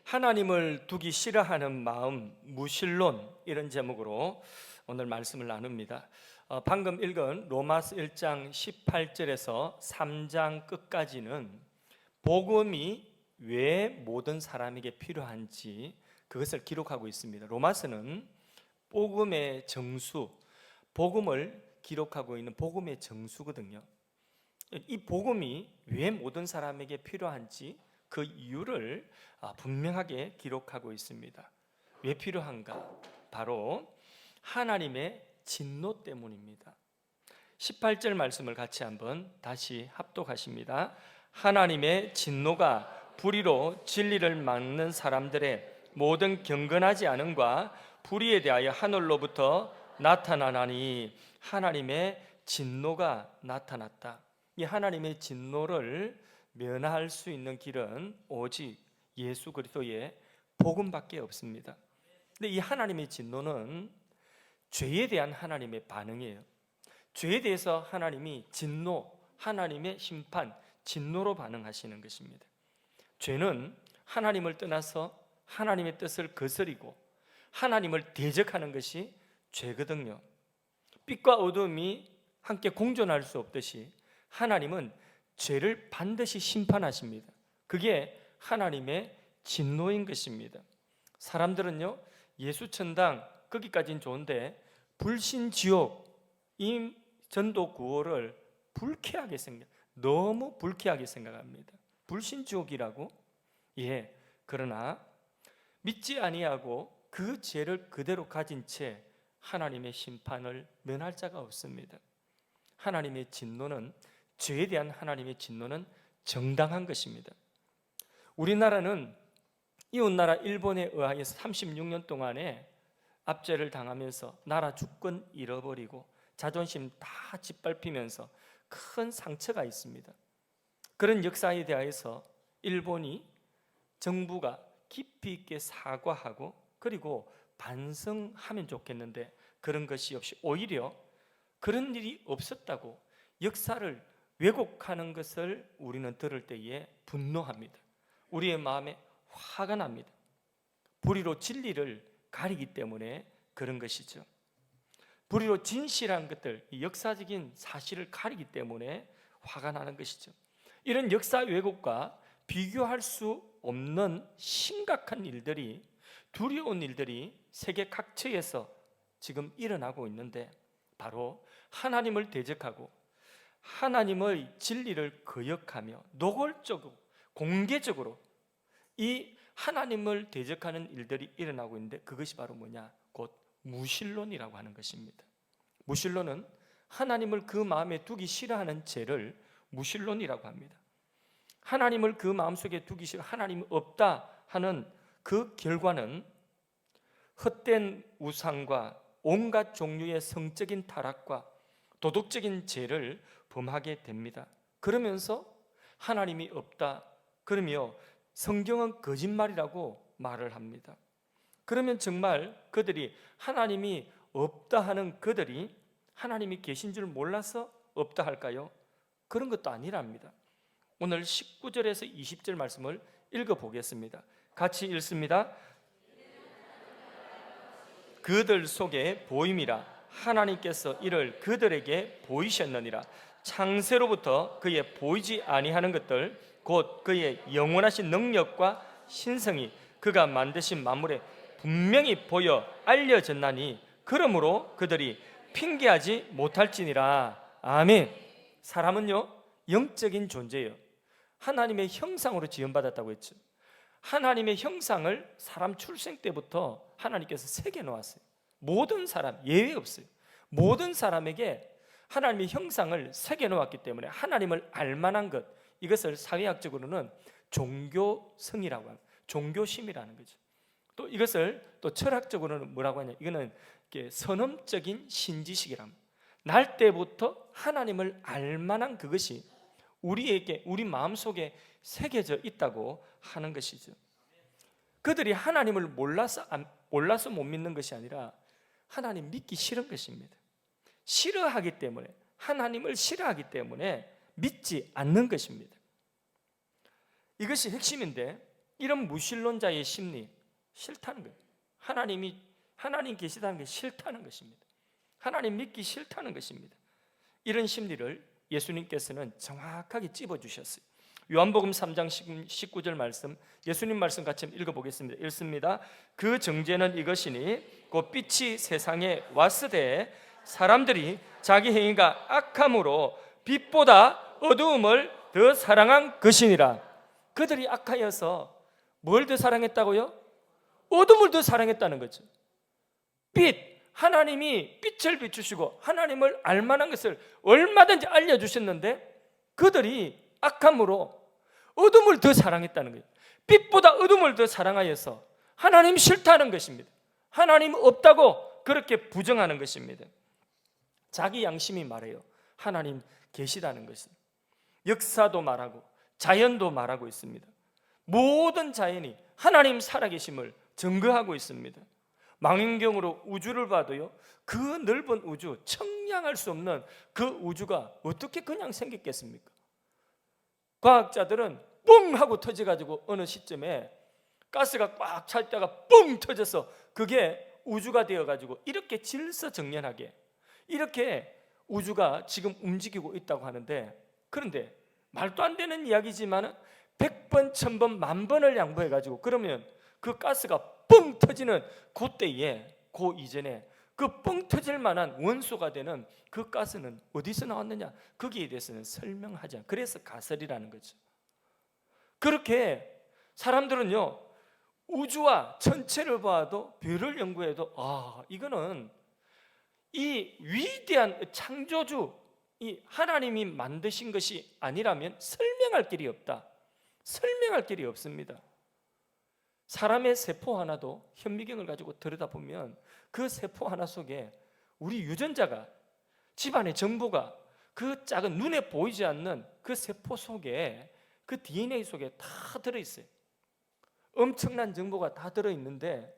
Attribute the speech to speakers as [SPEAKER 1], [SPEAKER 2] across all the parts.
[SPEAKER 1] 하나님을 두기 싫어하는 마음, 무신론, 이런 제목으로 오늘 말씀을 나눕니다. 방금 읽은 로마서 1장 18절에서 3장 끝까지는 복음이 왜 모든 사람에게 필요한지 그것을 기록하고 있습니다. 로마서는 복음의 정수, 복음을 기록하고 있는 복음의 정수거든요. 이 복음이 왜 모든 사람에게 필요한지 그 이유를 분명하게 기록하고 있습니다. 왜 필요한가? 바로 하나님의 진노 때문입니다. 18절 말씀을 같이 한번 다시 합독하십니다. 하나님의 진노가 불의로 진리를 막는 사람들의 모든 경건하지 않음과 불의에 대하여 하늘로부터 나타나나니, 하나님의 진노가 나타났다. 이 하나님의 진노를 면할 수 있는 길은 오직 예수 그리스도의 복음밖에 없습니다. 근데 이 하나님의 진노는 죄에 대한 하나님의 반응이에요. 죄에 대해서 하나님이 진노, 하나님의 심판, 진노로 반응하시는 것입니다. 죄는 하나님을 떠나서 하나님의 뜻을 거스리고 하나님을 대적하는 것이 죄거든요. 빛과 어둠이 함께 공존할 수 없듯이 하나님은 죄를 반드시 심판하십니다. 그게 하나님의 진노인 것입니다. 사람들은요, 예수천당 거기까지는 좋은데 불신지옥, 이 전도 구호를 불쾌하게 너무 불쾌하게 생각합니다. 불신지옥이라고? 예, 그러나 믿지 아니하고 그 죄를 그대로 가진 채 하나님의 심판을 면할 자가 없습니다. 하나님의 진노는, 죄에 대한 하나님의 진노는 정당한 것입니다. 우리나라는 이웃나라 일본에 의하여서 36년 동안에 압제를 당하면서 나라 주권 잃어버리고 자존심 다 짓밟히면서 큰 상처가 있습니다. 그런 역사에 대해서 일본이 정부가 깊이 있게 사과하고 그리고 반성하면 좋겠는데 그런 것이 없이 오히려 그런 일이 없었다고 역사를 왜곡하는 것을 우리는 들을 때에 분노합니다. 우리의 마음에 화가 납니다. 불의로 진리를 가리기 때문에 그런 것이죠. 불의로 진실한 것들, 역사적인 사실을 가리기 때문에 화가 나는 것이죠. 이런 역사 왜곡과 비교할 수 없는 심각한 일들이, 두려운 일들이 세계 각처에서 지금 일어나고 있는데, 바로 하나님을 대적하고 하나님의 진리를 거역하며 노골적으로 공개적으로 이 하나님을 대적하는 일들이 일어나고 있는데, 그것이 바로 뭐냐? 곧 무신론이라고 하는 것입니다. 무신론은 하나님을 그 마음에 두기 싫어하는 죄를 무신론이라고 합니다. 하나님을 그 마음속에 두기 싫어, 하나님이 없다 하는 그 결과는 헛된 우상과 온갖 종류의 성적인 타락과 도덕적인 죄를 범하게 됩니다. 그러면서 하나님이 없다, 그러며 성경은 거짓말이라고 말을 합니다. 그러면 정말 그들이 하나님이 없다 하는 그들이 하나님이 계신 줄 몰라서 없다 할까요? 그런 것도 아니랍니다. 오늘 19절에서 20절 말씀을 읽어보겠습니다. 같이 읽습니다. 그들 속에 보임이라 하나님께서 이를 그들에게 보이셨느니라. 창세로부터 그의 보이지 아니하는 것들 곧 그의 영원하신 능력과 신성이 그가 만드신 만물에 분명히 보여 알려졌나니 그러므로 그들이 핑계하지 못할지니라. 아멘. 사람은요, 영적인 존재예요. 하나님의 형상으로 지음받았다고 했죠. 하나님의 형상을 사람 출생 때부터 하나님께서 새겨 놓았어요. 모든 사람 예외 없어요. 모든 사람에게 하나님의 형상을 새겨 놓았기 때문에 하나님을 알만한 것, 이것을 사회학적으로는 종교성이라고 합니다. 종교심이라는 거죠. 또 이것을 또 철학적으로는 뭐라고 하냐? 이거는 선험적인 신지식이랍니다. 날 때부터 하나님을 알만한 그것이 우리에게, 우리 마음속에 새겨져 있다고 하는 것이죠. 그들이 하나님을 몰라서 못 믿는 것이 아니라 하나님 믿기 싫은 것입니다. 싫어하기 때문에, 하나님을 싫어하기 때문에 믿지 않는 것입니다. 이것이 핵심인데, 이런 무신론자의 심리 싫다는 거예요. 하나님 계시다는 게 싫다는 것입니다. 하나님 믿기 싫다는 것입니다. 이런 심리를 예수님께서는 정확하게 찝어주셨어요. 요한복음 3장 19절 말씀, 예수님 말씀 같이 읽어보겠습니다. 읽습니다. 그 정죄는 이것이니 곧 빛이 세상에 왔으되 사람들이 자기 행위가 악함으로 빛보다 어두움을 더 사랑한 것이니라. 그들이 악하여서 뭘 더 사랑했다고요? 어둠을 더 사랑했다는 거죠. 빛, 하나님이 빛을 비추시고 하나님을 알만한 것을 얼마든지 알려주셨는데 그들이 악함으로 어둠을 더 사랑했다는 거예요. 빛보다 어둠을 더 사랑하여서 하나님 싫다는 것입니다. 하나님 없다고 그렇게 부정하는 것입니다. 자기 양심이 말해요. 하나님 계시다는 것은. 역사도 말하고 자연도 말하고 있습니다. 모든 자연이 하나님 살아계심을 증거하고 있습니다. 망원경으로 우주를 봐도요, 그 넓은 우주, 청량할 수 없는 그 우주가 어떻게 그냥 생겼겠습니까? 과학자들은 뻥 하고 터져가지고 어느 시점에 가스가 꽉 찰 때가 뻥 터져서 그게 우주가 되어가지고 이렇게 질서정연하게 이렇게 우주가 지금 움직이고 있다고 하는데, 그런데 말도 안 되는 이야기지만 100번, 1000번, 10,000번을 양보해가지고 그러면 그 가스가 뻥 터지는 그때에, 그 이전에 그 뻥 터질 만한 원소가 되는 그 가스는 어디서 나왔느냐? 거기에 대해서는 설명하지 않아요. 그래서 가설이라는 거죠. 그렇게 사람들은요, 우주와 전체를 봐도 별을 연구해도 이거는 이 위대한 창조주, 이 하나님이 만드신 것이 아니라면 설명할 길이 없다. 설명할 길이 없습니다. 사람의 세포 하나도 현미경을 가지고 들여다보면 그 세포 하나 속에 우리 유전자가, 집안의 정보가 그 작은 눈에 보이지 않는 그 세포 속에, 그 DNA 속에 다 들어있어요. 엄청난 정보가 다 들어있는데,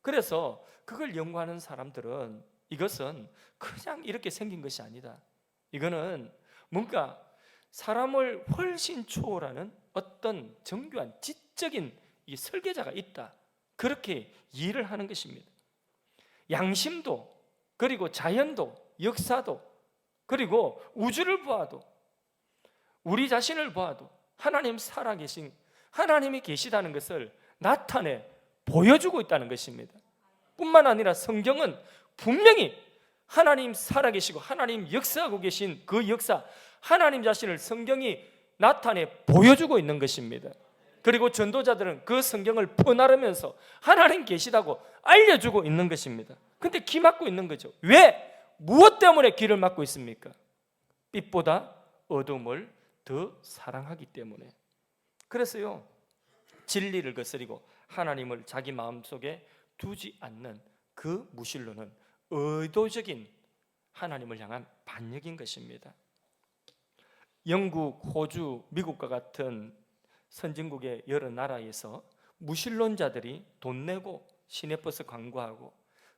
[SPEAKER 1] 그래서 그걸 연구하는 사람들은 이것은 그냥 이렇게 생긴 것이 아니다. 이거는 뭔가 사람을 훨씬 초월하는 어떤 정교한 지적인 이 설계자가 있다, 그렇게 이해를 하는 것입니다. 양심도, 그리고 자연도, 역사도, 그리고 우주를 보아도, 우리 자신을 보아도 하나님 살아계신, 하나님이 계시다는 것을 나타내 보여주고 있다는 것입니다. 뿐만 아니라 성경은 분명히 하나님 살아계시고 하나님 역사하고 계신 그 역사, 하나님 자신을 성경이 나타내 보여주고 있는 것입니다. 그리고 전도자들은 그 성경을 퍼나르면서 하나님 계시다고 알려주고 있는 것입니다. 근데 기 막고 있는 거죠. 왜? 무엇 때문에 귀를 막고 있습니까? 빛보다 어둠을 더 사랑하기 때문에. 그래서요, 진리를 거스리고 하나님을 자기 마음속에 두지 않는 그 무신론은 의도적인 하나님을 향한 반역인 것입니다. 영국, 호주, 미국과 같은 선진국의 여러 나라에서 무신론자들이 돈 내고 시내버스 광고하고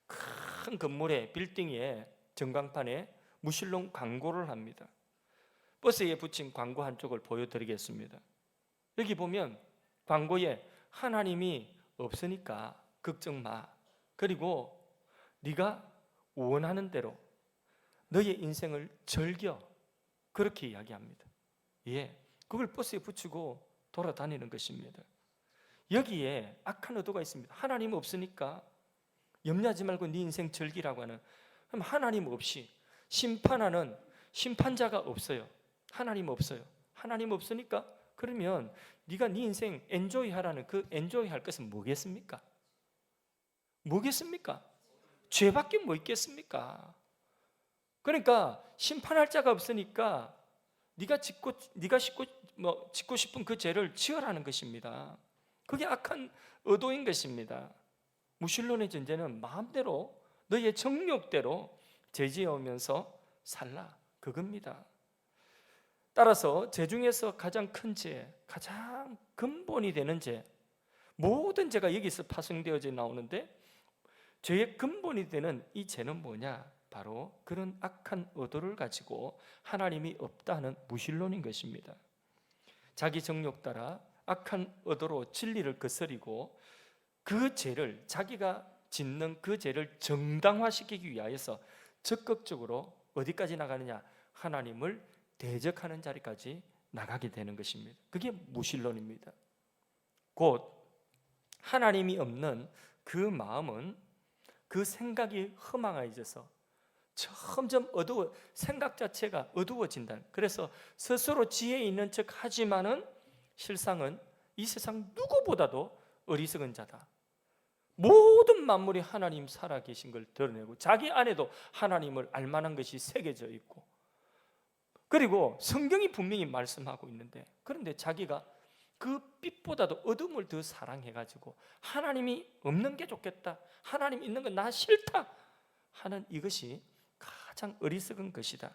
[SPEAKER 1] 큰 건물에, 빌딩에, 전광판에 무신론 광고를 합니다. 버스에 붙인 광고 한쪽을 보여드리겠습니다. 여기 보면 광고에 하나님이 없으니까 걱정 마, 그리고 네가 원하는 대로 너의 인생을 즐겨, 그렇게 이야기합니다. 그걸 버스에 붙이고 돌아다니는 것입니다. 여기에 악한 의도가 있습니다. 하나님 없으니까 염려하지 말고 네 인생 즐기라고 하는. 그럼 하나님 없이 심판하는 심판자가 없어요. 하나님 없어요. 하나님 없으니까 그러면 네가 네 인생 엔조이 하라는 그 엔조이 할 것은 뭐겠습니까? 뭐겠습니까? 죄밖에 뭐 있겠습니까? 그러니까 심판할 자가 없으니까 네가 짓고 싶은 그 죄를 지으라는 것입니다. 그게 악한 의도인 것입니다. 무신론의 전제는 마음대로 너의 정욕대로 죄지어오면서 살라, 그겁니다. 따라서 죄 중에서 가장 큰 죄, 가장 근본이 되는 죄, 모든 죄가 여기서 파생되어져 나오는데 죄의 근본이 되는 이 죄는 뭐냐? 바로 그런 악한 의도를 가지고 하나님이 없다는 무신론인 것입니다. 자기 정욕 따라 악한 의도로 진리를 거스리고 그 죄를, 자기가 짓는 그 죄를 정당화시키기 위하여서 적극적으로 어디까지 나가느냐? 하나님을 대적하는 자리까지 나가게 되는 것입니다. 그게 무신론입니다. 곧 하나님이 없는 그 마음은, 그 생각이 허망해져서 점점 생각 자체가 어두워진다. 그래서 스스로 지혜 있는 척 하지만은 실상은 이 세상 누구보다도 어리석은 자다. 모든 만물이 하나님 살아계신 걸 드러내고 자기 안에도 하나님을 알만한 것이 새겨져 있고, 그리고 성경이 분명히 말씀하고 있는데, 그런데 자기가 그 빛보다도 어둠을 더 사랑해가지고 하나님이 없는 게 좋겠다, 하나님 있는 건 나 싫다 하는 이것이 가장 어리석은 것이다.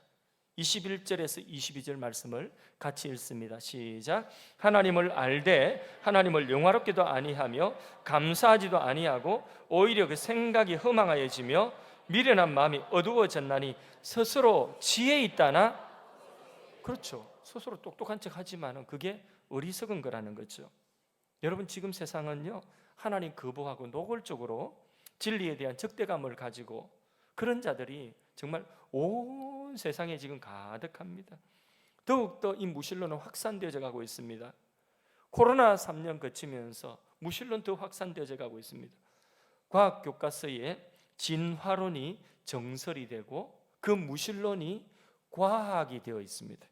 [SPEAKER 1] 21절에서 22절 말씀을 같이 읽습니다. 시작. 하나님을 알되 하나님을 영화롭게도 아니하며 감사하지도 아니하고 오히려 그 생각이 허망하여지며 미련한 마음이 어두워졌나니 스스로 지혜 있다나, 그렇죠, 스스로 똑똑한 척 하지만은 그게 어리석은 거라는 거죠. 여러분, 지금 세상은요, 하나님 거부하고 노골적으로 진리에 대한 적대감을 가지고 그런 자들이 정말 온 세상에 지금 가득합니다. 더욱더 이 무신론은 확산되어져 가고 있습니다. 코로나 3년 거치면서 무신론 더 확산되어져 가고 있습니다. 과학 교과서에 진화론이 정설이 되고 그 무신론이 과학이 되어 있습니다.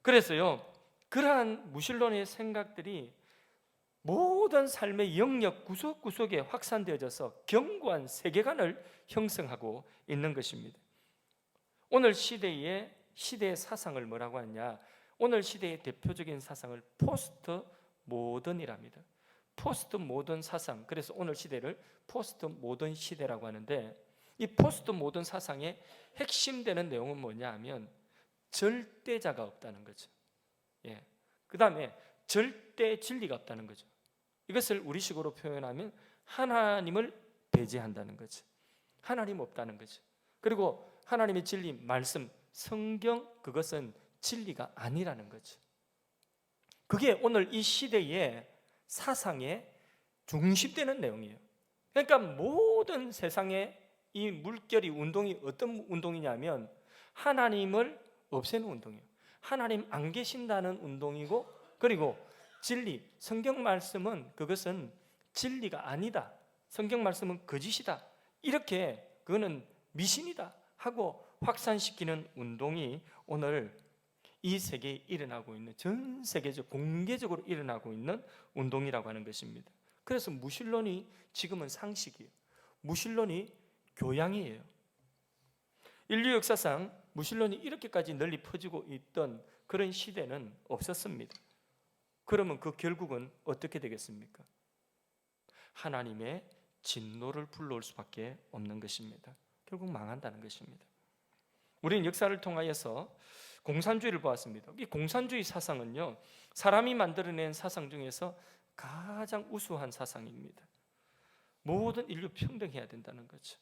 [SPEAKER 1] 그래서요, 그러한 무신론의 생각들이 모든 삶의 영역 구석구석에 확산되어져서 견고한 세계관을 형성하고 있는 것입니다. 오늘 시대의 사상을 뭐라고 하냐? 오늘 시대의 대표적인 사상을 포스트 모던이랍니다. 포스트 모던 사상. 그래서 오늘 시대를 포스트 모던 시대라고 하는데, 이 포스트 모던 사상의 핵심되는 내용은 뭐냐 하면 절대자가 없다는 거죠. 예. 그 다음에 절대 진리가 없다는 거죠. 이것을 우리식으로 표현하면 하나님을 배제한다는 거죠. 하나님 없다는 거죠. 그리고 하나님의 진리, 말씀, 성경, 그것은 진리가 아니라는 거죠. 그게 오늘 이 시대의 사상의 중심되는 내용이에요. 그러니까 모든 세상의 이 물결이, 운동이 어떤 운동이냐면 하나님을 없애는 운동이에요. 하나님 안 계신다는 운동이고, 그리고 진리, 성경 말씀은 그것은 진리가 아니다, 성경 말씀은 거짓이다, 이렇게 그거는 미신이다 하고 확산시키는 운동이 오늘 이 세계에 일어나고 있는, 전 세계적 공개적으로 일어나고 있는 운동이라고 하는 것입니다. 그래서 무신론이 지금은 상식이에요. 무신론이 교양이에요. 인류 역사상 무신론이 이렇게까지 널리 퍼지고 있던 그런 시대는 없었습니다. 그러면 그 결국은 어떻게 되겠습니까? 하나님의 진노를 불러올 수밖에 없는 것입니다. 결국 망한다는 것입니다. 우리는 역사를 통하여서 공산주의를 보았습니다. 이 공산주의 사상은요, 사람이 만들어낸 사상 중에서 가장 우수한 사상입니다. 모든 인류 평등해야 된다는 거죠.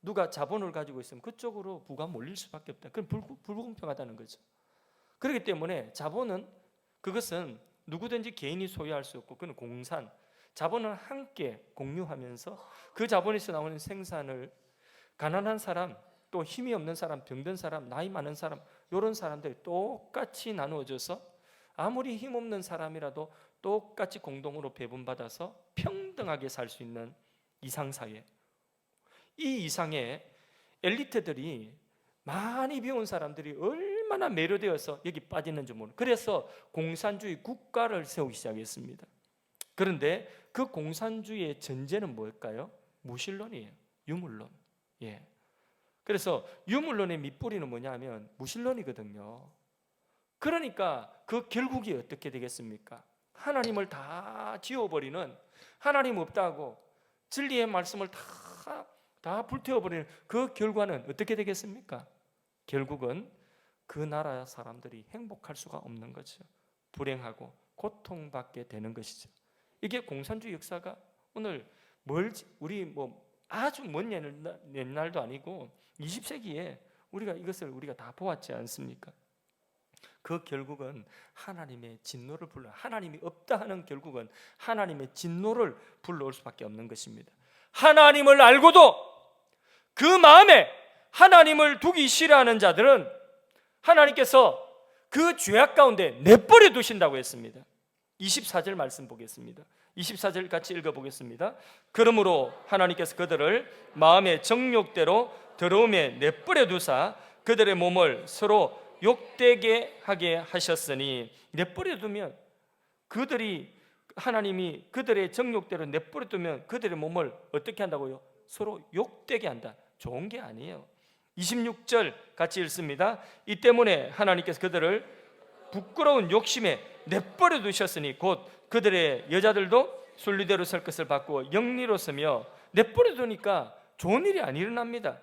[SPEAKER 1] 누가 자본을 가지고 있으면 그쪽으로 부가 몰릴 수밖에 없다. 그건 불공평하다는 거죠. 그렇기 때문에 자본은, 그것은 누구든지 개인이 소유할 수 없고, 그건 공산, 자본은 함께 공유하면서 그 자본에서 나오는 생산을 가난한 사람, 또 힘이 없는 사람, 병든 사람, 나이 많은 사람, 이런 사람들이 똑같이 나누어져서 아무리 힘없는 사람이라도 똑같이 공동으로 배분받아서 평등하게 살 수 있는 이상사회, 이 이상의 엘리트들이, 많이 배운 사람들이 얼마나 매료되어서 여기 빠지는지 모르는, 그래서 공산주의 국가를 세우기 시작했습니다. 그런데 그 공산주의의 전제는 뭘까요? 무신론이에요. 유물론. 예. 그래서 유물론의 밑뿌리는 뭐냐면 무신론이거든요. 그러니까 그 결국이 어떻게 되겠습니까? 하나님을 다 지워버리는, 하나님 없다고 진리의 말씀을 다 불태워버리는 그 결과는 어떻게 되겠습니까? 결국은 그 나라 사람들이 행복할 수가 없는 거죠. 불행하고 고통받게 되는 것이죠. 이게 공산주의 역사가 오늘 우리 아주 먼 옛날도 아니고 20세기에 우리가 이것을 다 보았지 않습니까? 그 결국은 하나님의 진노를 불러, 하나님이 없다 하는 결국은 하나님의 진노를 불러올 수밖에 없는 것입니다. 하나님을 알고도 그 마음에 하나님을 두기 싫어하는 자들은 하나님께서 그 죄악 가운데 내버려 두신다고 했습니다. 24절 말씀 보겠습니다. 24절 같이 읽어보겠습니다. 그러므로 하나님께서 그들을 마음의 정욕대로 더러움에 내버려 두사 그들의 몸을 서로 욕되게 하게 하셨으니, 내버려 두면 하나님이 그들의 정욕대로 내버려 두면 그들의 몸을 어떻게 한다고요? 서로 욕되게 한다. 좋은 게 아니에요. 26절 같이 읽습니다. 이 때문에 하나님께서 그들을 부끄러운 욕심에 내버려 두셨으니 곧 그들의 여자들도 순리대로 설 것을 바꾸어 영리로 서며, 내버려 두니까 좋은 일이 안 일어납니다.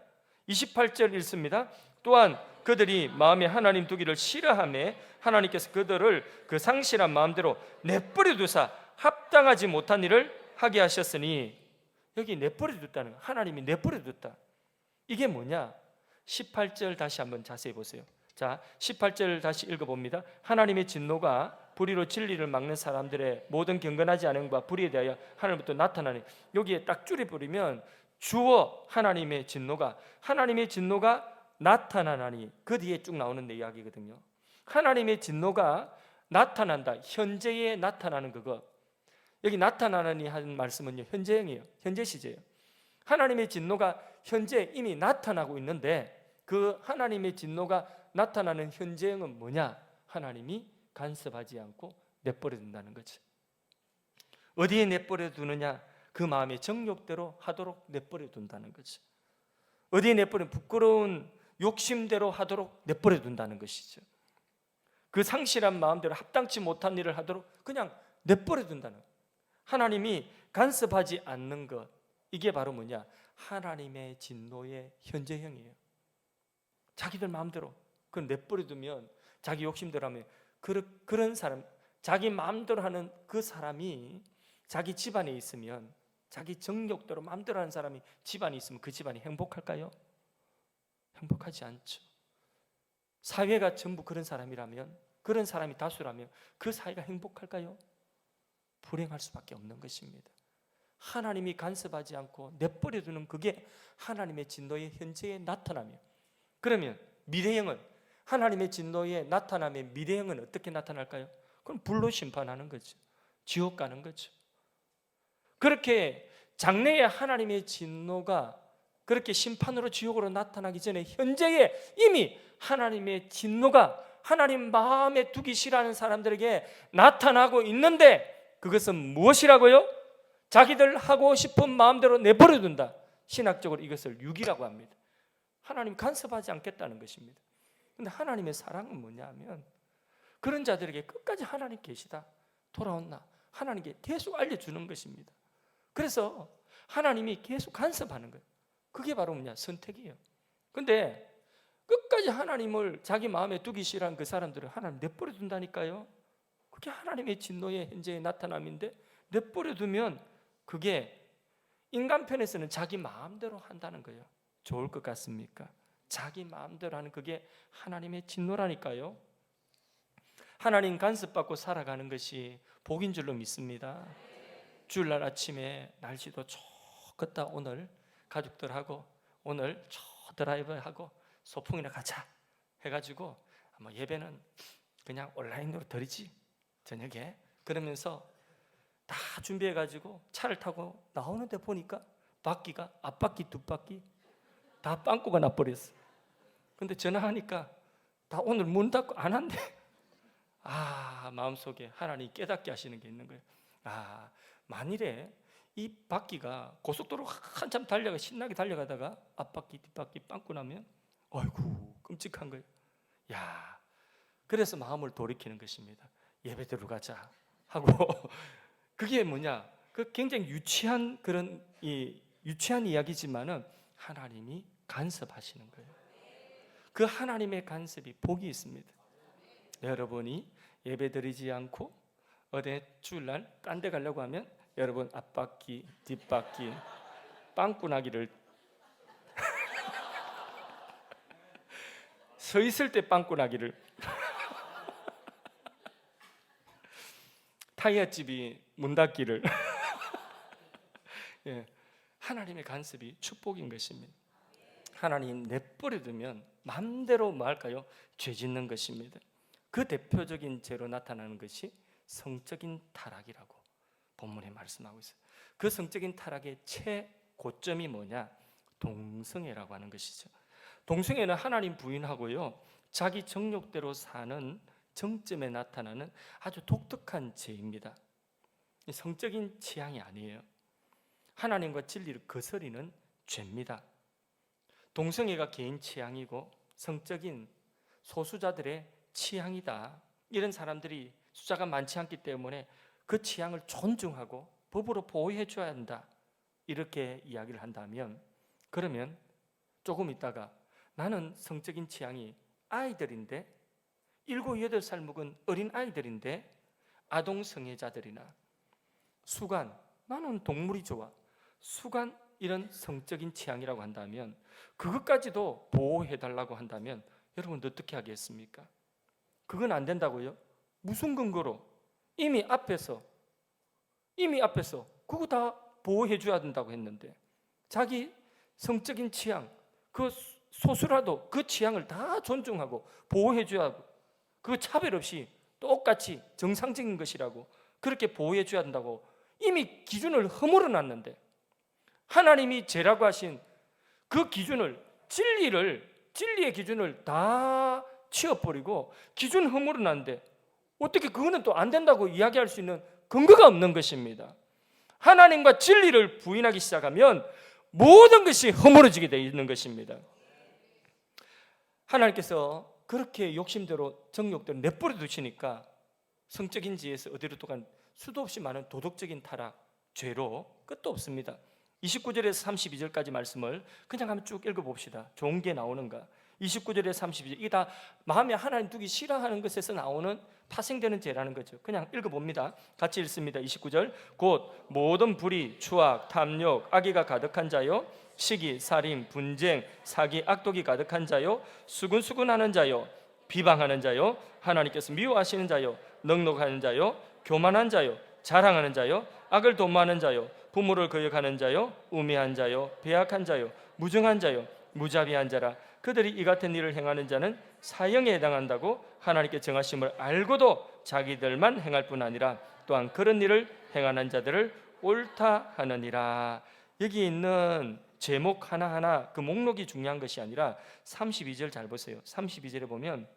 [SPEAKER 1] 28절 읽습니다. 또한 그들이 마음에 하나님 두기를 싫어하며 하나님께서 그들을 그 상실한 마음대로 내버려 두사 합당하지 못한 일을 하게 하셨으니, 여기 내버려 뒀다는, 하나님이 내버려 뒀다. 이게 뭐냐? 18절 다시 한번 자세히 보세요. 자, 18절 다시 읽어봅니다. 하나님의 진노가 불의로 진리를 막는 사람들의 모든 경건하지 않음과 불의에 대하여 하늘부터 나타나니, 여기에 딱 줄여버리면 주어 하나님의 진노가 나타나나니, 그 뒤에 쭉 나오는 이야기거든요. 하나님의 진노가 나타난다. 현재에 나타나는 그거. 여기 나타나니 하는 말씀은요, 현재형이에요. 현재 시제예요. 하나님의 진노가 현재 이미 나타나고 있는데, 그 하나님의 진노가 나타나는 현재형은 뭐냐? 하나님이 간섭하지 않고 내버려 둔다는 거죠. 어디에 내버려 두느냐? 그 마음의 정욕대로 하도록 내버려 둔다는 거죠. 어디에 내버려? 부끄러운 욕심대로 하도록 내버려 둔다는 것이죠. 그 상실한 마음대로 합당치 못한 일을 하도록 그냥 내버려 둔다는, 하나님이 간섭하지 않는 것, 이게 바로 뭐냐? 하나님의 진노의 현재형이에요. 자기들 마음대로 그걸 내버려 두면, 자기 욕심대로 하면, 그런 사람, 자기 마음대로 하는 그 사람이 자기 집안에 있으면, 자기 정욕대로 마음대로 하는 사람이 집안에 있으면 그 집안이 행복할까요? 행복하지 않죠. 사회가 전부 그런 사람이라면, 그런 사람이 다수라면 그 사회가 행복할까요? 불행할 수밖에 없는 것입니다. 하나님이 간섭하지 않고 내버려 두는 그게 하나님의 진노의 현재에 나타나며, 그러면 미래형은, 하나님의 진노에 나타나며 미래형은 어떻게 나타날까요? 그럼 불로 심판하는 거죠. 지옥 가는 거죠. 그렇게 장래에 하나님의 진노가 그렇게 심판으로 지옥으로 나타나기 전에 현재에 이미 하나님의 진노가 하나님 마음에 두기 싫어하는 사람들에게 나타나고 있는데, 그것은 무엇이라고요? 자기들 하고 싶은 마음대로 내버려 둔다. 신학적으로 이것을 유기라고 합니다. 하나님 간섭하지 않겠다는 것입니다. 그런데 하나님의 사랑은 뭐냐면, 그런 자들에게 끝까지 하나님 계시다, 돌아온나, 하나님께 계속 알려주는 것입니다. 그래서 하나님이 계속 간섭하는 거예요. 그게 바로 뭐냐? 선택이에요. 근데 끝까지 하나님을 자기 마음에 두기 싫어한 그 사람들은 하나님 내버려 둔다니까요. 그게 하나님의 진노의 현재의 나타남인데, 내버려 두면 그게 인간 편에서는 자기 마음대로 한다는 거예요. 좋을 것 같습니까? 자기 마음대로 하는 그게 하나님의 진노라니까요. 하나님 간섭받고 살아가는 것이 복인 줄로 믿습니다. 주일날 아침에 날씨도 좋겠다, 오늘 가족들하고 오늘 저 드라이브하고 소풍이나 가자 해가지고 예배는 그냥 온라인으로 드리지, 저녁에. 그러면서 다 준비해가지고 차를 타고 나오는데 보니까 바퀴가 앞바퀴 뒷바퀴 다 빵꾸가 나버렸어. 근데 전화하니까 다 오늘 문 닫고 안 한대. 마음속에 하나님 깨닫게 하시는 게 있는 거예요. 만일에 이 바퀴가 고속도로 한참 신나게 달려가다가 앞바퀴 뒷바퀴 빵꾸 나면 아이고 끔찍한 거예요. 그래서 마음을 돌이키는 것입니다. 예배대로 가자 하고 그게 뭐냐? 그 굉장히 유치한 그런 유치한 이야기지만은 하나님이 간섭하시는 거예요. 그 하나님의 간섭이 복이 있습니다. 여러분이 예배드리지 않고 어디 주일날 딴 데 가려고 하면 여러분 앞바퀴 뒷바퀴 빵꾸 나기를 서 있을 때 빵꾸 나기를 타이어집이 문 닫기를 예, 하나님의 간섭이 축복인 것입니다. 하나님 내버려두면 마음대로 뭐 할까요? 죄 짓는 것입니다. 그 대표적인 죄로 나타나는 것이 성적인 타락이라고 본문에 말씀하고 있어요. 그 성적인 타락의 최고점이 뭐냐? 동성애라고 하는 것이죠. 동성애는 하나님 부인하고요, 자기 정욕대로 사는 정점에 나타나는 아주 독특한 죄입니다. 성적인 취향이 아니에요. 하나님과 진리를 거스리는 죄입니다. 동성애가 개인 취향이고 성적인 소수자들의 취향이다. 이런 사람들이 숫자가 많지 않기 때문에 그 취향을 존중하고 법으로 보호해 줘야 한다. 이렇게 이야기를 한다면, 그러면 조금 있다가 나는 성적인 취향이 아이들인데 7, 8살 먹은 어린 아이들인데 아동 성애자들이나 수간, 나는 동물이 좋아, 수간, 이런 성적인 취향이라고 한다면 그것까지도 보호해달라고 한다면 여러분 어떻게 하겠습니까? 그건 안 된다고요? 무슨 근거로? 이미 앞에서 그거 다 보호해 줘야 된다고 했는데 자기 성적인 취향, 그 소수라도 그 취향을 다 존중하고 보호해 줘야 하고 그 차별 없이 똑같이 정상적인 것이라고 그렇게 보호해 줘야 된다고 이미 기준을 허물어 놨는데, 하나님이 죄라고 하신 그 기준을, 진리의 기준을 다 치워버리고 기준 허물어 놨는데 어떻게 그거는 또 안 된다고 이야기할 수 있는 근거가 없는 것입니다. 하나님과 진리를 부인하기 시작하면 모든 것이 허물어지게 되어 있는 것입니다. 하나님께서 그렇게 욕심대로 정욕대로 내버려 두시니까 성적인 지에서 어디로 또 간 수도 없이 많은 도덕적인 타락, 죄로 끝도 없습니다. 29절에서 32절까지 말씀을 그냥 한번 쭉 읽어봅시다. 좋은 게 나오는가? 29절에서 32절, 이게 다 마음에 하나님 두기 싫어하는 것에서 나오는 파생되는 죄라는 거죠. 그냥 읽어봅니다. 같이 읽습니다. 29절, 곧 모든 불의, 추악, 탐욕, 악의가 가득한 자요, 시기, 살인, 분쟁, 사기, 악독이 가득한 자요, 수근수근하는 자요, 비방하는 자요, 하나님께서 미워하시는 자요, 넉넉하는 자요, 교만한 자요, 자랑하는 자요, 악을 도모하는 자요, 부모를 거역하는 자요, 우매한 자요, 배악한 자요, 무정한 자요, 무자비한 자라. 그들이 이 같은 일을 행하는 자는 사형에 해당한다고 하나님께 정하심을 알고도 자기들만 행할 뿐 아니라 또한 그런 일을 행하는 자들을 옳다 하느니라. 여기 있는 제목 하나하나 그 목록이 중요한 것이 아니라 32절 잘 보세요. 32절에 보면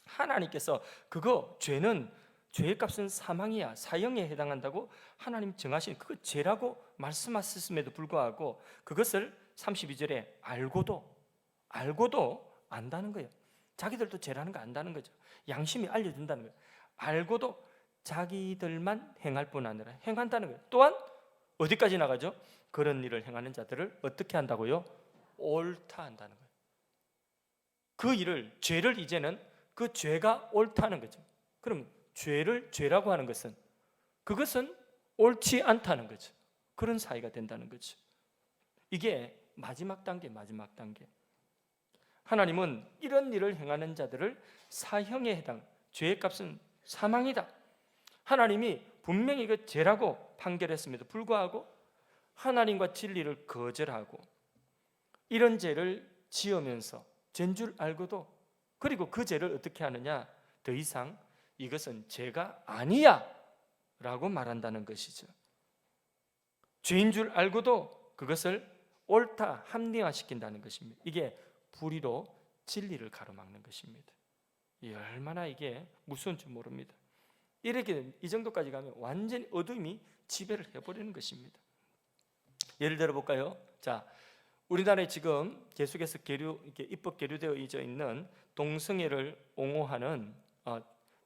[SPEAKER 1] 하나님께서 그거 죄는 죄의 값은 사망이야, 사형에 해당한다고 하나님 정하신 그 죄라고 말씀하셨음에도 불구하고 그것을 32절에 알고도 안다는 거예요. 자기들도 죄라는 거 안다는 거죠. 양심이 알려준다는 거예요. 알고도 자기들만 행할 뿐 아니라 행한다는 거예요. 또한 어디까지 나가죠? 그런 일을 행하는 자들을 어떻게 한다고요? 옳다 한다는 거예요. 그 일을, 죄를 이제는 그 죄가 옳다는 거죠. 그럼 죄를 죄라고 하는 것은 그것은 옳지 않다는 거죠. 그런 사이가 된다는 거죠. 이게 마지막 단계. 하나님은 이런 일을 행하는 자들을 사형에 해당, 죄의 값은 사망이다. 하나님이 분명히 그 죄라고 판결했음에도 불구하고 하나님과 진리를 거절하고 이런 죄를 지으면서 죄인 줄 알고도, 그리고 그 죄를 어떻게 하느냐? 더 이상 이것은 죄가 아니야 라고 말한다는 것이죠. 죄인 줄 알고도 그것을 옳다, 합리화시킨다는 것입니다. 이게 불의로 진리를 가로막는 것입니다. 얼마나 이게 무서운 줄 모릅니다. 이렇게 이 정도까지 가면 완전히 어둠이 지배를 해버리는 것입니다. 예를 들어 볼까요? 자, 우리나라에 지금 계속해서 입법 계류되어 있는 동성애를 옹호하는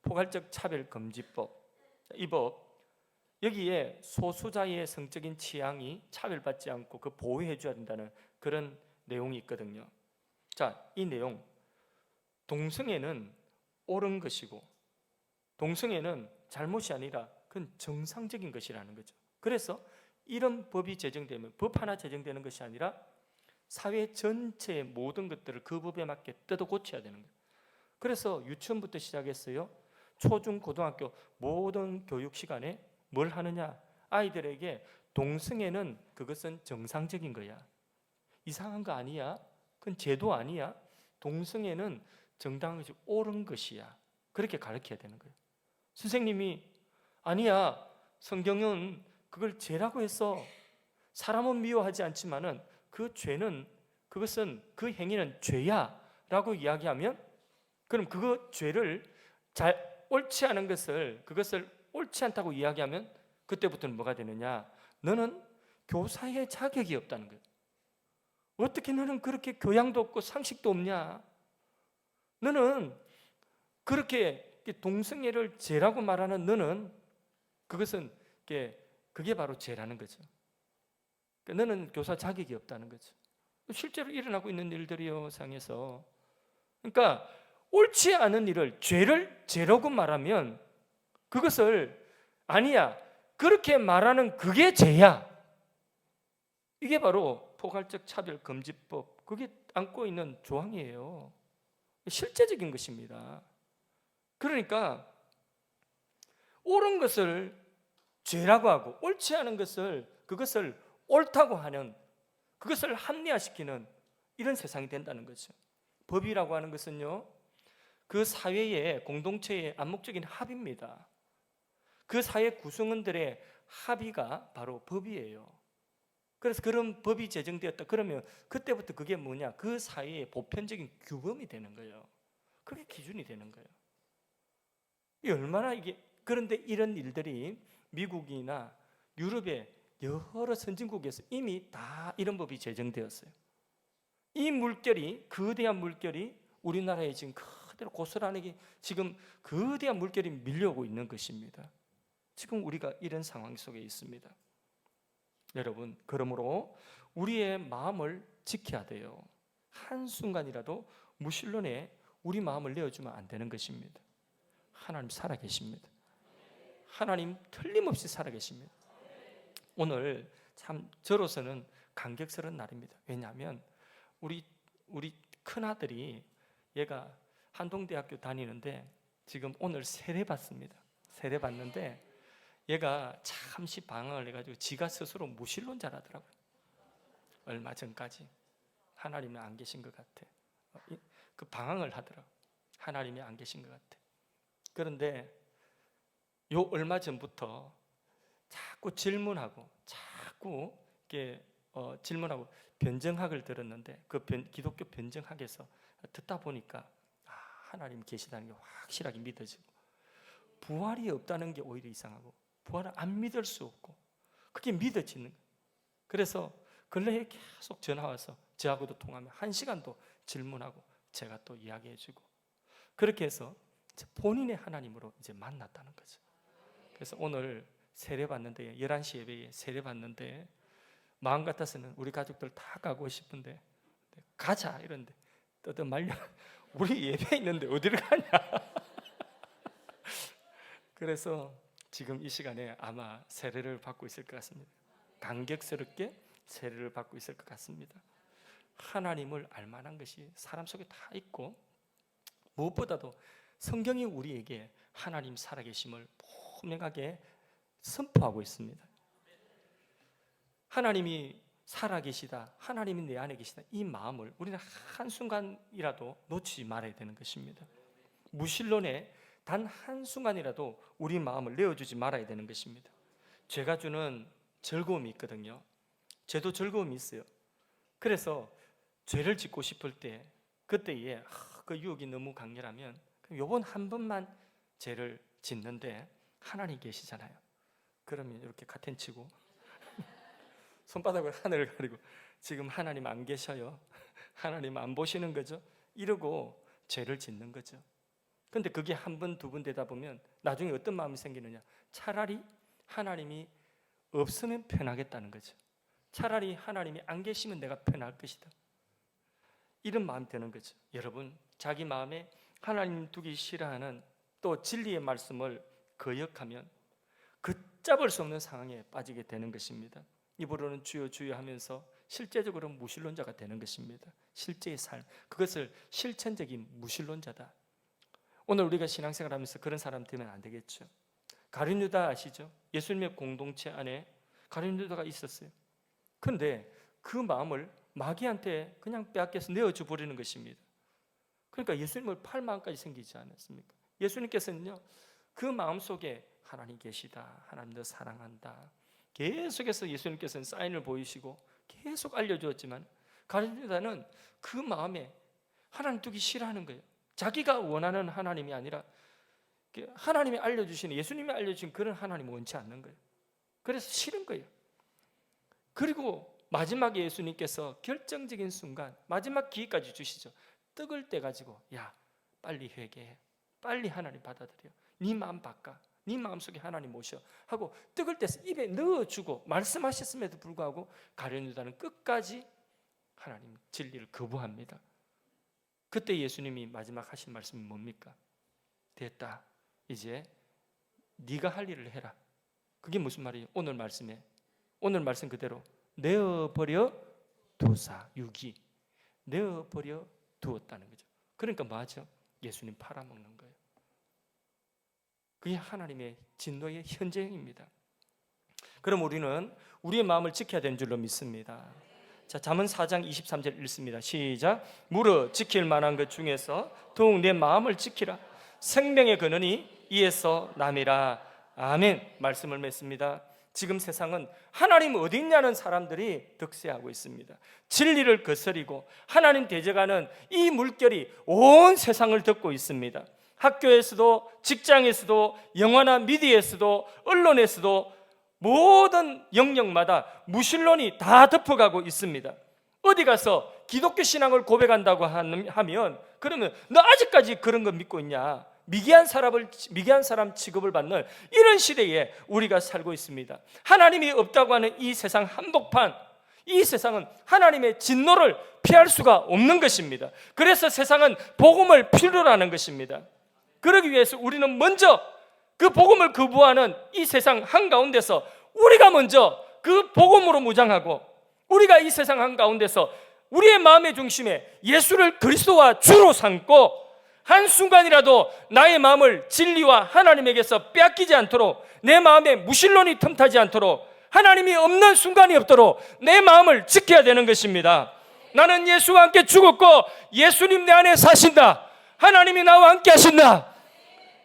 [SPEAKER 1] 포괄적 차별금지법, 이 법, 여기에 소수자의 성적인 취향이 차별받지 않고 그 보호해줘야 된다는 그런 내용이 있거든요. 자, 이 내용, 동성애는 옳은 것이고 동성애는 잘못이 아니라 그건 정상적인 것이라는 거죠. 그래서 이런 법이 제정되면 법 하나 제정되는 것이 아니라 사회 전체의 모든 것들을 그 법에 맞게 뜯어 고쳐야 되는 거예요. 그래서 유치원부터 시작했어요. 초중 고등학교 모든 교육 시간에 뭘 하느냐? 아이들에게 동성애는 그것은 정상적인 거야. 이상한 거 아니야. 그건 제도 아니야. 동성애는 정당한 것이 옳은 것이야. 그렇게 가르쳐야 되는 거예요. 선생님이 아니야. 성경은 그걸 죄라고 했어. 사람은 미워하지 않지만은 그 죄는 그것은 그 행위는 죄야라고 이야기하면 그럼 그거 죄를 옳지 않은 것을 그것을 옳지 않다고 이야기하면 그때부터는 뭐가 되느냐? 너는 교사의 자격이 없다는 거예요. 어떻게 너는 그렇게 교양도 없고 상식도 없냐? 너는 그렇게 동성애를 죄라고 말하는 너는 그것은 그게 바로 죄라는 거죠. 너는 교사 자격이 없다는 거죠. 실제로 일어나고 있는 일들이요, 상에서. 그러니까 옳지 않은 일을 죄를 죄라고 말하면 그것을 아니야. 그렇게 말하는 그게 죄야. 이게 바로 포괄적 차별 금지법. 그게 안고 있는 조항이에요. 실제적인 것입니다. 그러니까 옳은 것을 죄라고 하고 옳지 않은 것을 그것을 옳다고 하는 그것을 합리화시키는 이런 세상이 된다는 거죠. 법이라고 하는 것은요, 그 사회의 공동체의 암묵적인 합의입니다. 그 사회 구성원들의 합의가 바로 법이에요. 그래서 그런 법이 제정되었다 그러면 그때부터 그게 뭐냐? 그 사회의 보편적인 규범이 되는 거예요. 그게 기준이 되는 거예요. 이 얼마나 이게 그런데 이런 일들이 미국이나 유럽의 여러 선진국에서 이미 다 이런 법이 제정되었어요. 이 물결이 거대한 물결이 우리나라에 지금 그대로 고스란히 지금 거대한 물결이 밀려오고 있는 것입니다. 지금 우리가 이런 상황 속에 있습니다. 여러분, 그러므로 우리의 마음을 지켜야 돼요. 한순간이라도 무신론에 우리 마음을 내어주면 안 되는 것입니다. 하나님 살아계십니다. 하나님 틀림없이 살아계십니다. 오늘 참 저로서는 감격스러운 날입니다. 왜냐하면 우리 큰아들이 얘가 한동대학교 다니는데 지금 오늘 세례 받습니다. 세례 받는데 얘가 잠시 방황을 해가지고 지가 스스로 무신론자라더라고요. 얼마 전까지 하나님이 안 계신 것 같아. 그 방황을 하더라고요. 하나님이 안 계신 것 같아. 그런데 요 얼마 전부터 자꾸 질문하고 자꾸 이렇게 질문하고 변증학을 들었는데 그 기독교 변증학에서 듣다 보니까 하나님 계시다는 게 확실하게 믿어지고 부활이 없다는 게 오히려 이상하고 부활을 안 믿을 수 없고 그게 믿어지는 거예요. 그래서 근래에 계속 전화 와서 저하고도 통하면 1시간도 질문하고 제가 또 이야기해주고 그렇게 해서 본인의 하나님으로 이제 만났다는 거죠. 그래서 오늘 세례 받는데 11시 예배에 세례 받는데 마음 같아서는 우리 가족들 다 가고 싶은데 가자 이런데 떠들 말려 우리 예배 있는데 어디를 가냐. 그래서 지금 이 시간에 아마 세례를 받고 있을 것 같습니다. 감격스럽게 세례를 받고 있을 것 같습니다. 하나님을 알만한 것이 사람 속에 다 있고 무엇보다도 성경이 우리에게 하나님 살아계심을 분명하게 선포하고 있습니다. 하나님이 살아계시다, 하나님이 내 안에 계시다, 이 마음을 우리는 한순간이라도 놓치지 말아야 되는 것입니다. 무신론에 단 한순간이라도 우리 마음을 내어주지 말아야 되는 것입니다. 죄가 주는 즐거움이 있거든요. 죄도 즐거움이 있어요. 그래서 죄를 짓고 싶을 때 그때에 그 유혹이 너무 강렬하면 요번 한 번만 죄를 짓는데 하나님 계시잖아요. 그러면 이렇게 카텐 치고 손바닥으로 하늘을 가리고 지금 하나님 안 계셔요. 하나님 안 보시는 거죠. 이러고 죄를 짓는 거죠. 근데 그게 한 번, 두 번 되다 보면 나중에 어떤 마음이 생기느냐? 차라리 하나님이 없으면 편하겠다는 거죠. 차라리 하나님이 안 계시면 내가 편할 것이다. 이런 마음이 드는 거죠. 여러분, 자기 마음에 하나님 두기 싫어하는 또 진리의 말씀을 거역하면 걷잡을 수 없는 상황에 빠지게 되는 것입니다. 입으로는 주여 주여 하면서 실제적으로 무신론자가 되는 것입니다. 실제의 삶, 그것을 실천적인 무신론자다. 오늘 우리가 신앙생활하면서 그런 사람 되면 안 되겠죠. 가룟 유다 아시죠? 예수님의 공동체 안에 가룟 유다가 있었어요. 그런데 그 마음을 마귀한테 그냥 빼앗겨서 내어줘 버리는 것입니다. 그러니까 예수님을 팔 마음까지 생기지 않았습니까? 예수님께서는요, 그 마음속에 하나님 계시다, 하나님 너 사랑한다, 계속해서 예수님께서는 사인을 보이시고 계속 알려주었지만 가룟 유다는 그 마음에 하나님 두기 싫어하는 거예요. 자기가 원하는 하나님이 아니라 하나님이 알려주시는, 예수님이 알려주신 그런 하나님을 원치 않는 거예요. 그래서 싫은 거예요. 그리고 마지막에 예수님께서 결정적인 순간 마지막 기회까지 주시죠. 떡을 떼가지고 야 빨리 회개해, 빨리 하나님 받아들여, 네 마음 바꿔, 네 마음속에 하나님 모셔 하고 떡을 떼서 입에 넣어주고 말씀하셨음에도 불구하고 가룟 유다는 끝까지 하나님 진리를 거부합니다. 그때 예수님이 마지막 하신 말씀이 뭡니까? 됐다, 이제 네가 할 일을 해라. 그게 무슨 말이에요? 오늘 말씀에, 오늘 말씀 그대로 내어버려 두사, 유기 내어버려 두었다는 거죠. 그러니까 뭐하죠? 예수님 팔아먹는 거예요. 그게 하나님의 진노의 현재형입니다. 그럼 우리는 우리의 마음을 지켜야 되는 줄로 믿습니다. 자, 잠언 4장 23절 읽습니다. 시작. 무릇 지킬 만한 것 중에서 더욱 내 마음을 지키라. 생명의 근원이 이에서 남이라. 아멘. 말씀을 맺습니다. 지금 세상은 하나님 어디 있냐는 사람들이 득세하고 있습니다. 진리를 거스리고 하나님 대적하는 이 물결이 온 세상을 덮고 있습니다. 학교에서도, 직장에서도, 영화나 미디어에서도, 언론에서도 모든 영역마다 무신론이 다 덮어가고 있습니다. 어디 가서 기독교 신앙을 고백한다고 하면 그러면 너 아직까지 그런 거 믿고 있냐? 미개한 사람 취급을 받는 이런 시대에 우리가 살고 있습니다. 하나님이 없다고 하는 이 세상 한복판, 이 세상은 하나님의 진노를 피할 수가 없는 것입니다. 그래서 세상은 복음을 필요로 하는 것입니다. 그러기 위해서 우리는 먼저 그 복음을 거부하는 이 세상 한가운데서 우리가 먼저 그 복음으로 무장하고, 우리가 이 세상 한가운데서 우리의 마음의 중심에 예수를 그리스도와 주로 삼고 한순간이라도 나의 마음을 진리와 하나님에게서 빼앗기지 않도록, 내 마음에 무신론이 틈타지 않도록, 하나님이 없는 순간이 없도록 내 마음을 지켜야 되는 것입니다. 나는 예수와 함께 죽었고 예수님 내 안에 사신다. 하나님이 나와 함께 하신다.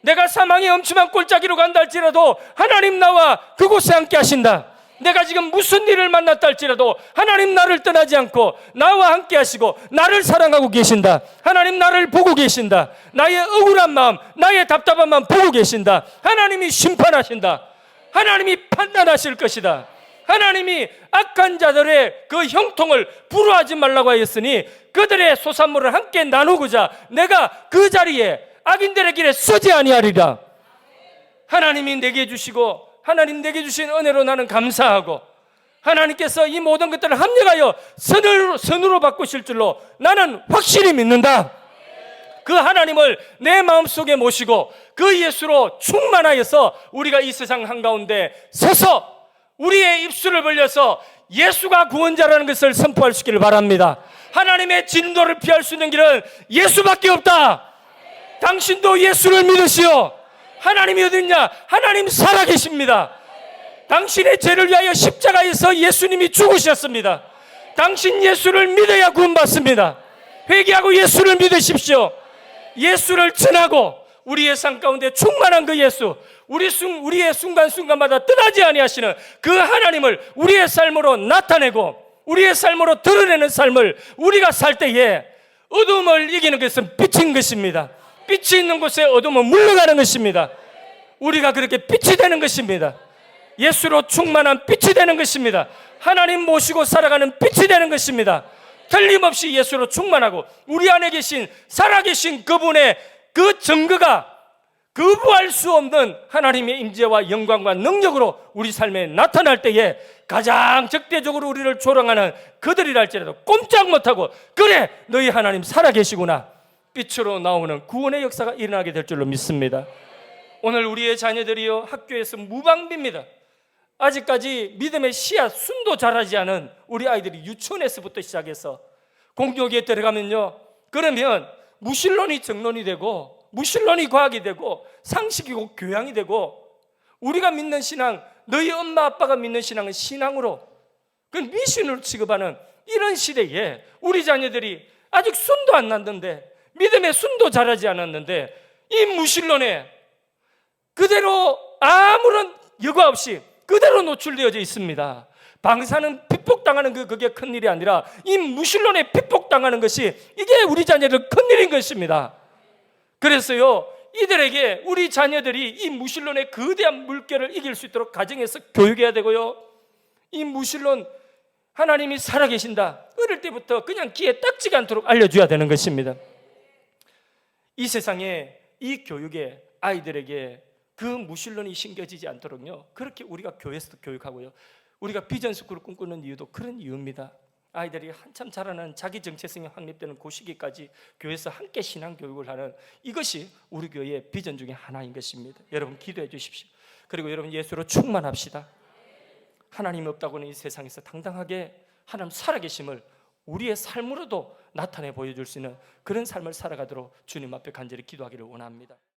[SPEAKER 1] 내가 사망의 엄침한 골짜기로 간다 할지라도 하나님 나와 그곳에 함께 하신다. 내가 지금 무슨 일을 만났다 할지라도 하나님 나를 떠나지 않고 나와 함께 하시고 나를 사랑하고 계신다. 하나님 나를 보고 계신다. 나의 억울한 마음, 나의 답답한 마음 보고 계신다. 하나님이 심판하신다. 하나님이 판단하실 것이다. 하나님이 악한 자들의 그 형통을 불허하지 말라고 하였으니 그들의 소산물을 함께 나누고자 내가 그 자리에 악인들의 길에 서지 아니하리라. 하나님이 내게 주시고 하나님 내게 주신 은혜로 나는 감사하고, 하나님께서 이 모든 것들을 합력하여 선으로 바꾸실 줄로 나는 확실히 믿는다. 그 하나님을 내 마음속에 모시고 그 예수로 충만하여서 우리가 이 세상 한가운데 서서 우리의 입술을 벌려서 예수가 구원자라는 것을 선포할 수 있기를 바랍니다. 하나님의 진노를 피할 수 있는 길은 예수밖에 없다. 당신도 예수를 믿으시오. 하나님이 어디 있냐? 하나님 살아계십니다. 당신의 죄를 위하여 십자가에서 예수님이 죽으셨습니다. 당신 예수를 믿어야 구원받습니다. 회개하고 예수를 믿으십시오. 예수를 전하고 우리의 삶 가운데 충만한 그 예수, 우리의 순간순간마다 떠나지 아니하시는 그 하나님을 우리의 삶으로 나타내고 우리의 삶으로 드러내는 삶을 우리가 살 때에 어둠을 이기는 것은 빛인 것입니다. 빛이 있는 곳에 어둠은 물러가는 것입니다. 우리가 그렇게 빛이 되는 것입니다. 예수로 충만한 빛이 되는 것입니다. 하나님 모시고 살아가는 빛이 되는 것입니다. 틀림없이 예수로 충만하고 우리 안에 계신 살아계신 그분의 그 증거가 거부할 수 없는 하나님의 임재와 영광과 능력으로 우리 삶에 나타날 때에 가장 적대적으로 우리를 조롱하는 그들이라 할지라도 꼼짝 못하고 그래 너희 하나님 살아계시구나, 빛으로 나오는 구원의 역사가 일어나게 될 줄로 믿습니다. 오늘 우리의 자녀들이요 학교에서 무방비입니다. 아직까지 믿음의 씨앗 순도 자라지 않은 우리 아이들이 유치원에서부터 시작해서 공교육에 들어가면요, 그러면 무신론이 정론이 되고
[SPEAKER 2] 무신론이 과학이 되고 상식이고 교양이 되고, 우리가 믿는 신앙, 너희 엄마 아빠가 믿는 신앙은 신앙으로, 그 미신으로 취급하는 이런 시대에 우리 자녀들이 아직 순도 안 났는데, 믿음의 순도 자라지 않았는데 이 무신론에 그대로 아무런 여과 없이 그대로 노출되어져 있습니다. 방사는 핍박당하는 그게 큰일이 아니라 이 무신론에 핍박당하는 것이, 이게 우리 자녀들 큰일인 것입니다. 그래서요, 이들에게 우리 자녀들이 이 무신론의 거대한 물결을 이길 수 있도록 가정에서 교육해야 되고요, 이 무신론, 하나님이 살아계신다, 어릴 때부터 그냥 귀에 딱지가 않도록 알려줘야 되는 것입니다. 이 세상에 이 교육에 아이들에게 그 무신론이 심겨지지 않도록요, 그렇게 우리가 교회에서도 교육하고요, 우리가 비전 스쿨을 꿈꾸는 이유도 그런 이유입니다. 아이들이 한참 자라는 자기 정체성이 확립되는 그 시기까지 교회에서 함께 신앙 교육을 하는, 이것이 우리 교회의 비전 중에 하나인 것입니다. 여러분 기도해 주십시오. 그리고 여러분 예수로 충만합시다. 하나님이 없다고는 이 세상에서 당당하게 하나님 살아계심을 우리의 삶으로도 나타내 보여줄 수 있는 그런 삶을 살아가도록 주님 앞에 간절히 기도하기를 원합니다.